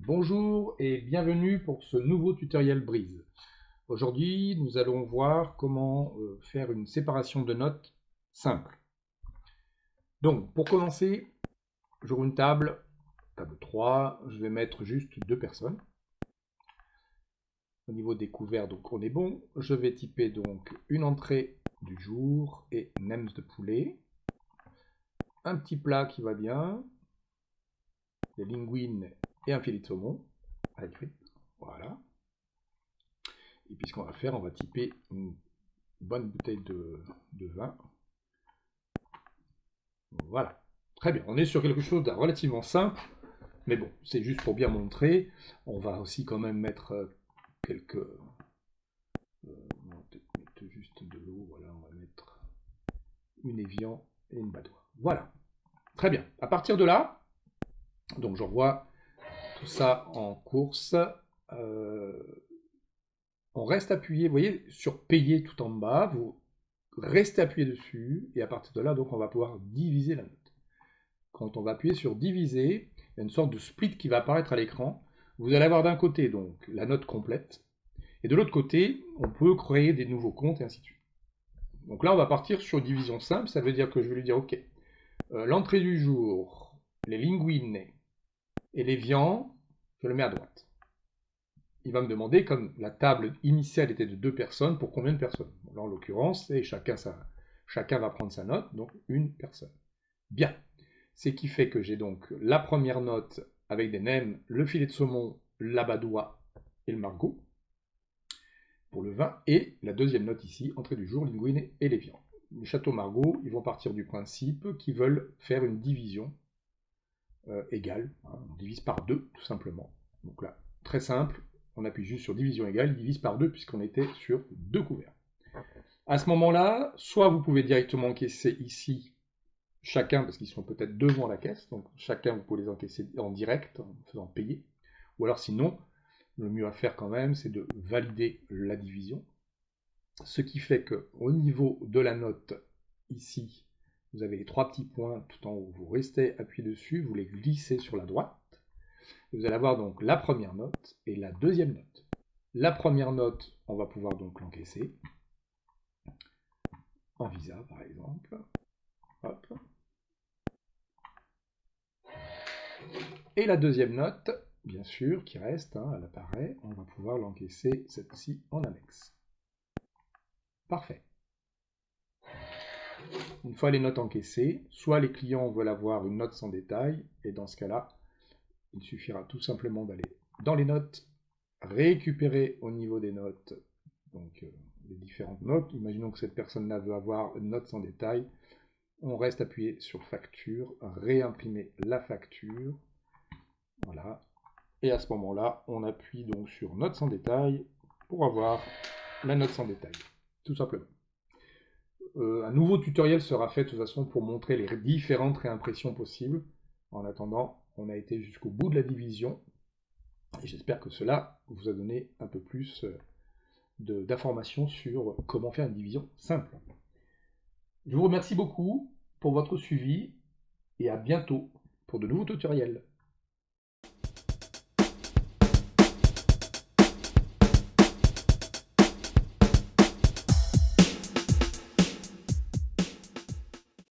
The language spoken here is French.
Bonjour et bienvenue pour ce nouveau tutoriel Brise. Aujourd'hui, nous allons voir comment faire une séparation de notes simple. Donc, pour commencer, j'aurai une table 3, je vais mettre juste 2 personnes. Au niveau des couverts, donc on est bon. Je vais typer donc une entrée du jour et nems de poulet. Un petit plat qui va bien, des linguines et un filet de saumon avec frites. Voilà. Et puis ce qu'on va faire, on va typer une bonne bouteille de vin. Voilà. Très bien. On est sur quelque chose de relativement simple. Mais bon, c'est juste pour bien montrer. On va aussi quand même mettre quelques... on va peut-être mettre juste de l'eau. Voilà, on va mettre une Evian et une Badois. Voilà. Très bien. À partir de là, donc j'envoie tout ça en course. On reste appuyé, vous voyez, sur payer tout en bas. Vous restez appuyé dessus. Et à partir de là, donc, on va pouvoir diviser la note. Quand on va appuyer sur diviser, il y a une sorte de split qui va apparaître à l'écran. Vous allez avoir d'un côté donc la note complète, et de l'autre côté, on peut créer des nouveaux comptes et ainsi de suite. Donc là, on va partir sur division simple, ça veut dire que je vais lui dire, ok, l'entrée du jour, les linguines et les viands, je le mets à droite. Il va me demander, comme la table initiale était de 2 personnes, pour combien de personnes. Bon, là, en l'occurrence, chacun va prendre sa note, donc une personne. Bien. Ce qui fait que j'ai donc la première note avec des nems, le filet de saumon, la badoie et le margot pour le vin, et la deuxième note ici, entrée du jour, linguine et les viands. Les châteaux margot, ils vont partir du principe qu'ils veulent faire une division égale, hein, on divise par 2 tout simplement. Donc là, très simple, on appuie juste sur division égale, il divise par 2 puisqu'on était sur 2 couverts. À ce moment-là, soit vous pouvez directement encaisser ici chacun, parce qu'ils sont peut-être devant la caisse, donc chacun vous pouvez les encaisser en direct, en faisant payer. Ou alors sinon, le mieux à faire quand même, c'est de valider la division. Ce qui fait qu'au niveau de la note, ici, vous avez les 3 petits points tout en haut, vous restez appuyé dessus, vous les glissez sur la droite, et vous allez avoir donc la première note et la deuxième note. La première note, on va pouvoir donc l'encaisser, en Visa par exemple. Hop. Et la deuxième note, bien sûr, qui reste, hein, elle apparaît, on va pouvoir l'encaisser cette fois-ci en annexe. Parfait. Une fois les notes encaissées, soit les clients veulent avoir une note sans détail, et dans ce cas-là, il suffira tout simplement d'aller dans les notes, récupérer au niveau des notes, donc les différentes notes. Imaginons que cette personne-là veut avoir une note sans détail. On reste appuyé sur facture, réimprimer la facture. Voilà. Et à ce moment-là, on appuie donc sur note sans détail pour avoir la note sans détail, tout simplement. Un nouveau tutoriel sera fait de toute façon pour montrer les différentes réimpressions possibles. En attendant, on a été jusqu'au bout de la division et j'espère que cela vous a donné un peu plus d'informations sur comment faire une division simple. Je vous remercie beaucoup pour votre suivi et à bientôt pour de nouveaux tutoriels.